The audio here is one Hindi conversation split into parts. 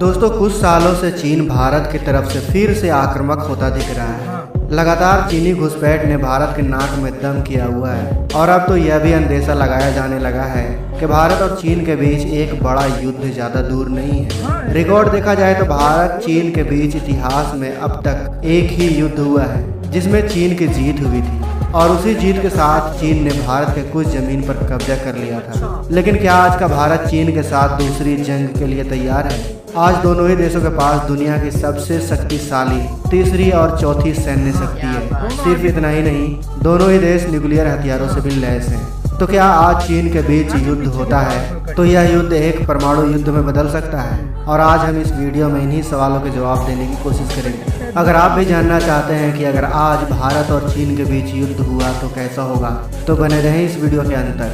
दोस्तों कुछ सालों से चीन भारत की तरफ से फिर से आक्रामक होता दिख रहा है। लगातार चीनी घुसपैठ ने भारत के नाक में दम किया हुआ है और अब तो यह भी अंदेशा लगाया जाने लगा है कि भारत और चीन के बीच एक बड़ा युद्ध ज़्यादा दूर नहीं है। रिकॉर्ड देखा जाए तो भारत चीन के बीच इतिहास में अब तक एक ही युद्ध हुआ है जिसमें चीन की जीत हुई थी और उसी जीत के साथ चीन ने भारत के कुछ जमीन पर कब्जा कर लिया था। लेकिन क्या आज का भारत चीन के साथ दूसरी जंग के लिए तैयार है? आज दोनों ही देशों के पास दुनिया की सबसे शक्तिशाली तीसरी और चौथी सैन्य शक्ति है। सिर्फ इतना ही नहीं, दोनों ही देश न्यूक्लियर हथियारों से भी लैस हैं। तो क्या आज चीन के बीच युद्ध होता है तो यह युद्ध एक परमाणु युद्ध में बदल सकता है? और आज हम इस वीडियो में इन्हीं सवालों के जवाब देने की कोशिश करेंगे। अगर आप भी जानना चाहते हैं कि अगर आज भारत और चीन के बीच युद्ध हुआ तो कैसा होगा, तो बने रहें इस वीडियो के अंत तक।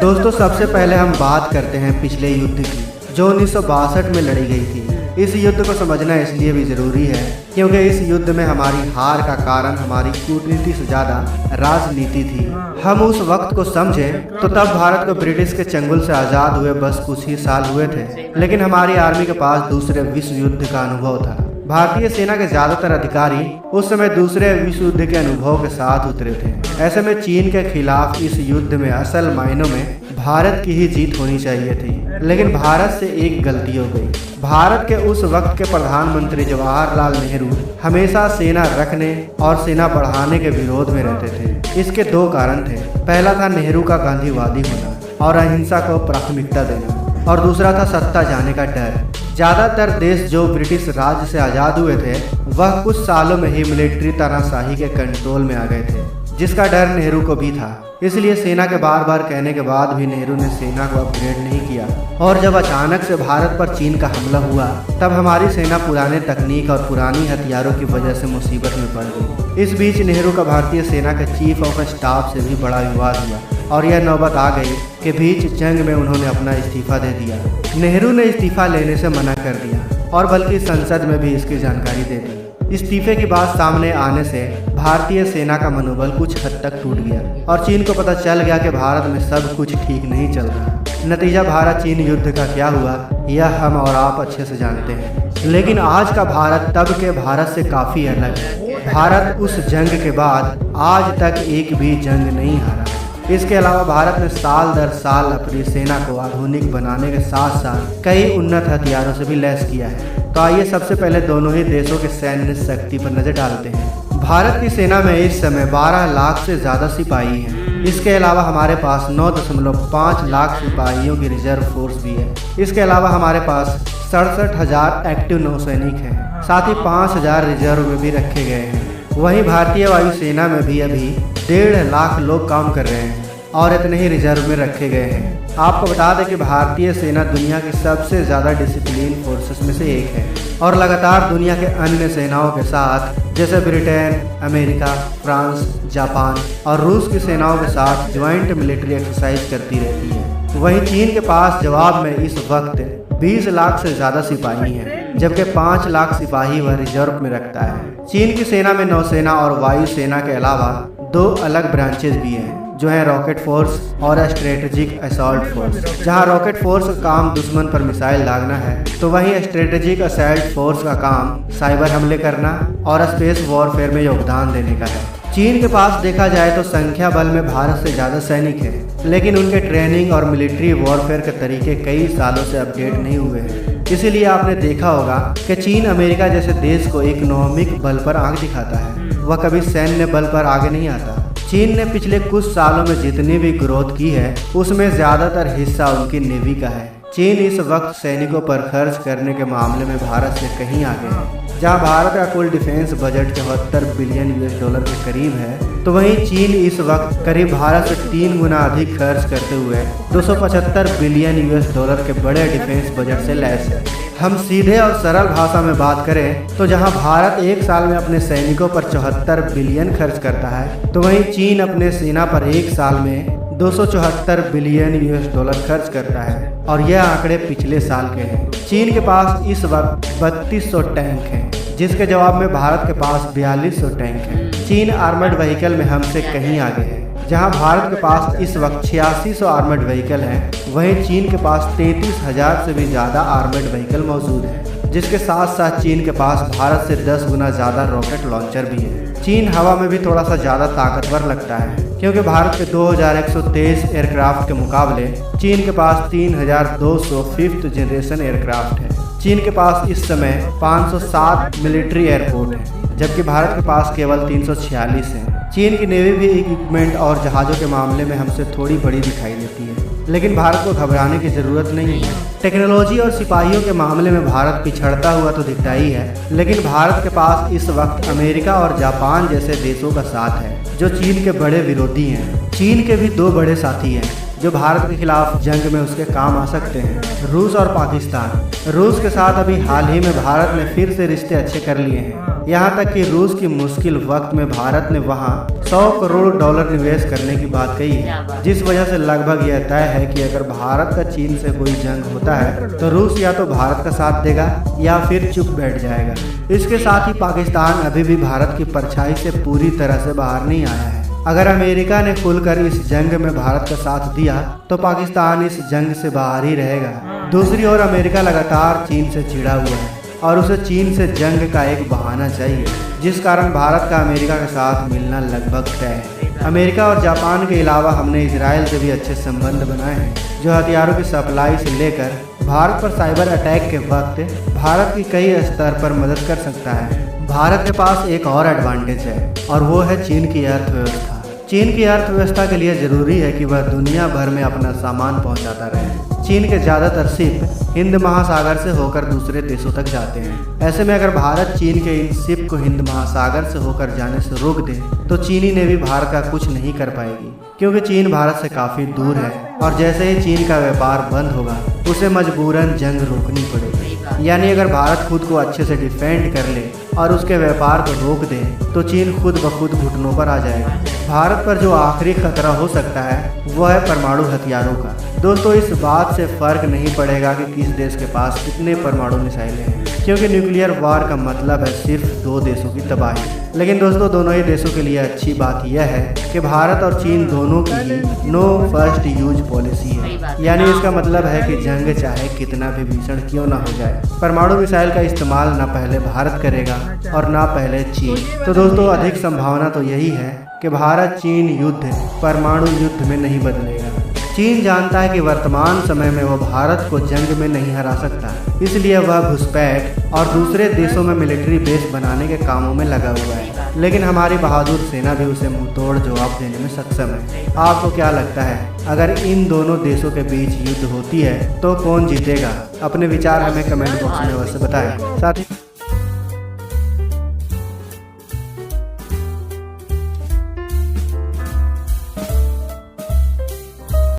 दोस्तों सबसे पहले हम बात करते हैं पिछले युद्ध की जो 1962 में लड़ी गई थी। इस युद्ध को समझना इसलिए भी जरूरी है क्योंकि इस युद्ध में हमारी हार का कारण हमारी कूटनीति से ज्यादा राजनीति थी। हम उस वक्त को समझें तो तब भारत को ब्रिटिश के चंगुल से आजाद हुए बस कुछ ही साल हुए थे, लेकिन हमारी आर्मी के पास दूसरे विश्व युद्ध का अनुभव था। भारतीय सेना के ज्यादातर अधिकारी उस समय दूसरे विश्व युद्ध के अनुभव के साथ उतरे थे। ऐसे में चीन के खिलाफ इस युद्ध में असल मायनों में भारत की ही जीत होनी चाहिए थी, लेकिन भारत से एक गलती हो गई। भारत के उस वक्त के प्रधानमंत्री जवाहरलाल नेहरू हमेशा सेना रखने और सेना बढ़ाने के विरोध में रहते थे। इसके दो कारण थे। पहला था नेहरू का गांधीवादी होना और अहिंसा को प्राथमिकता देना, और दूसरा था सत्ता जाने का डर। ज्यादातर देश जो ब्रिटिश राज से आजाद हुए थे वह कुछ सालों में ही मिलिट्री तानाशाही के कंट्रोल में आ गए थे, जिसका डर नेहरू को भी था। इसलिए सेना के बार बार कहने के बाद भी नेहरू ने सेना को अपग्रेड नहीं किया, और जब अचानक से भारत पर चीन का हमला हुआ तब हमारी सेना पुराने तकनीक और पुरानी हथियारों की वजह से मुसीबत में पड़ गई। इस बीच नेहरू का भारतीय सेना के चीफ ऑफ स्टाफ से भी बड़ा विवाद हुआ और यह नौबत आ गई कि बीच जंग में उन्होंने अपना इस्तीफा दे दिया। नेहरू ने इस्तीफा लेने से मना कर दिया और बल्कि संसद में भी इसकी जानकारी दे दी। इस्तीफे की बात सामने आने से भारतीय सेना का मनोबल कुछ हद तक टूट गया और चीन को पता चल गया कि भारत में सब कुछ ठीक नहीं चल रहा। नतीजा भारत चीन युद्ध का क्या हुआ यह हम और आप अच्छे से जानते हैं। लेकिन आज का भारत तब के भारत से काफ़ी अलग है। भारत उस जंग के बाद आज तक एक भी जंग नहीं हारा। इसके अलावा भारत ने साल दर साल अपनी सेना को आधुनिक बनाने के साथ साथ कई उन्नत हथियारों से भी लैस किया है। तो आइए सबसे पहले दोनों ही देशों के सैन्य शक्ति पर नजर डालते हैं। भारत की सेना में इस समय 12 लाख से ज्यादा सिपाही हैं। इसके अलावा हमारे पास 9.5 लाख सिपाहियों की रिजर्व फोर्स भी है। इसके अलावा हमारे पास 67,000 एक्टिव नौसैनिक हैं, साथ ही 5,000 रिजर्व में भी रखे गए हैं। वहीं भारतीय वायुसेना में भी अभी 1.5 लाख लोग काम कर रहे हैं और इतने ही रिजर्व में रखे गए हैं। आपको बता दें कि भारतीय सेना दुनिया की सबसे ज़्यादा डिसिप्लिन फोर्सेस में से एक है और लगातार दुनिया के अन्य सेनाओं के साथ जैसे ब्रिटेन, अमेरिका, फ्रांस, जापान और रूस की सेनाओं के साथ ज्वाइंट मिलिट्री एक्सरसाइज करती रहती है। वहीं चीन के पास जवाब में इस वक्त 20 लाख से ज़्यादा सिपाही हैं, जबकि 5 लाख सिपाही वह रिजर्व में रखता है। चीन की सेना में नौसेना और वायुसेना के अलावा 2 अलग ब्रांचेज भी हैं जो है रॉकेट फोर्स और स्ट्रेटेजिक असॉल्ट फोर्स। जहां रॉकेट फोर्स का काम दुश्मन पर मिसाइल दागना है तो वहीं स्ट्रेटेजिक असॉल्ट फोर्स का काम साइबर हमले करना और स्पेस वॉरफेयर में योगदान देने का है। चीन के पास देखा जाए तो संख्या बल में भारत से ज़्यादा सैनिक हैं, लेकिन उनके ट्रेनिंग और मिलिट्री वॉरफेयर के तरीके कई सालों से अपडेट नहीं हुए हैं। इसीलिए आपने देखा होगा कि चीन अमेरिका जैसे देश को इकोनॉमिक बल पर आंख दिखाता है, वह कभी सैन्य बल पर आगे नहीं आता। चीन ने पिछले कुछ सालों में जितनी भी ग्रोथ की है उसमें ज़्यादातर हिस्सा उनकी नेवी का है। चीन इस वक्त सैनिकों पर खर्च करने के मामले में भारत से कहीं आगे है। जहां भारत का कुल defence budget 74 billion US dollar के करीब है, तो वहीं चीन इस वक्त करीब भारत से 3 गुना अधिक खर्च करते हुए 275 बिलियन US डॉलर के बड़े डिफेंस बजट से लैस है। हम सीधे और सरल भाषा में बात करें तो जहां भारत एक साल में अपने सैनिकों पर 74 बिलियन खर्च करता है, तो वहीं चीन अपने सेना पर एक साल में 274 बिलियन US डॉलर खर्च करता है और यह आंकड़े पिछले साल के हैं। चीन के पास इस वक्त 3200 टैंक हैं, जिसके जवाब में भारत के पास 4200 टैंक हैं। चीन आर्मर्ड व्हीकल में हमसे कहीं आगे है। जहां भारत के पास इस वक्त 8600 आर्मर्ड व्हीकल हैं, वहीं चीन के पास 33,000 से भी ज़्यादा आर्मर्ड व्हीकल मौजूद हैं, जिसके साथ साथ चीन के पास भारत से 10 गुना ज़्यादा रॉकेट लॉन्चर भी है। चीन हवा में भी थोड़ा सा ज़्यादा ताकतवर लगता है, क्योंकि भारत के 2123 एयरक्राफ्ट के मुकाबले चीन के पास 3200 5th जनरेशन एयरक्राफ्ट है। चीन के पास इस समय 507 मिलिट्री एयरपोर्ट है, जबकि भारत के पास केवल 346 हैं। चीन की नेवी भी इक्विपमेंट और जहाज़ों के मामले में हमसे थोड़ी बड़ी दिखाई देती है, लेकिन भारत को घबराने की ज़रूरत नहीं है। टेक्नोलॉजी और सिपाहियों के मामले में भारत पिछड़ता हुआ तो दिखता ही है, लेकिन भारत के पास इस वक्त अमेरिका और जापान जैसे देशों का साथ है, जो चीन के बड़े विरोधी हैं। चीन के भी 2 बड़े साथी हैं जो भारत के खिलाफ जंग में उसके काम आ सकते हैं, रूस और पाकिस्तान। रूस के साथ अभी हाल ही में भारत ने फिर से रिश्ते अच्छे कर लिए हैं, यहाँ तक कि रूस की मुश्किल वक्त में भारत ने वहाँ $100 करोड़ निवेश करने की बात कही है, जिस वजह से लगभग यह तय है कि अगर भारत का चीन से कोई जंग होता है तो रूस या तो भारत का साथ देगा या फिर चुप बैठ जाएगा। इसके साथ ही पाकिस्तान अभी भी भारत की परछाई से पूरी तरह से बाहर नहीं आया है। अगर अमेरिका ने खुलकर इस जंग में भारत का साथ दिया तो पाकिस्तान इस जंग से बाहर ही रहेगा। दूसरी ओर अमेरिका लगातार चीन से चिढ़ा हुआ है और उसे चीन से जंग का एक बहाना चाहिए, जिस कारण भारत का अमेरिका के साथ मिलना लगभग तय है। अमेरिका और जापान के अलावा हमने इजराइल से भी अच्छे संबंध बनाए हैं, जो हथियारों की सप्लाई से लेकर भारत पर साइबर अटैक के वक्त भारत की कई स्तर पर मदद कर सकता है। भारत के पास एक और एडवांटेज है और वो है चीन की अर्थव्यवस्था। चीन की अर्थव्यवस्था के लिए जरूरी है कि वह दुनिया भर में अपना सामान पहुंचाता रहे। चीन के ज़्यादातर शिप हिंद महासागर से होकर दूसरे देशों तक जाते हैं। ऐसे में अगर भारत चीन के इन शिप को हिंद महासागर से होकर जाने से रोक दे तो चीनी नेवी भारत का कुछ नहीं कर पाएगी, क्योंकि चीन भारत से काफ़ी दूर है और जैसे ही चीन का व्यापार बंद होगा उसे मजबूरन जंग रोकनी पड़ेगी। यानी अगर भारत खुद को अच्छे से डिफेंड कर ले और उसके व्यापार को रोक दे तो चीन खुद ब खुद घुटनों पर आ जाएगा। भारत पर जो आखिरी खतरा हो सकता है वह है परमाणु हथियारों का। दोस्तों, इस बात से फर्क नहीं पड़ेगा कि किस देश के पास कितने परमाणु मिसाइलें हैं, क्योंकि न्यूक्लियर वार का मतलब है सिर्फ 2 देशों की तबाही। लेकिन दोस्तों, दोनों ही देशों के लिए अच्छी बात यह है कि भारत और चीन दोनों की ही नो फर्स्ट यूज पॉलिसी है। यानी इसका मतलब है कि जंग चाहे कितना भी भीषण क्यों ना हो जाए, परमाणु मिसाइल का इस्तेमाल ना पहले भारत करेगा और ना पहले चीन। तो दोस्तों, अधिक संभावना तो यही है कि भारत चीन युद्ध परमाणु युद्ध में नहीं बदलेगा। चीन जानता है कि वर्तमान समय में वह भारत को जंग में नहीं हरा सकता, इसलिए वह घुसपैठ और दूसरे देशों में मिलिट्री बेस बनाने के कामों में लगा हुआ है। लेकिन हमारी बहादुर सेना भी उसे मुंहतोड़ जवाब देने में सक्षम है। आपको क्या लगता है, अगर इन दोनों देशों के बीच युद्ध होती है तो कौन जीतेगा? अपने विचार हमें कमेंट बॉक्स में अवश्य बताएं। साथ ही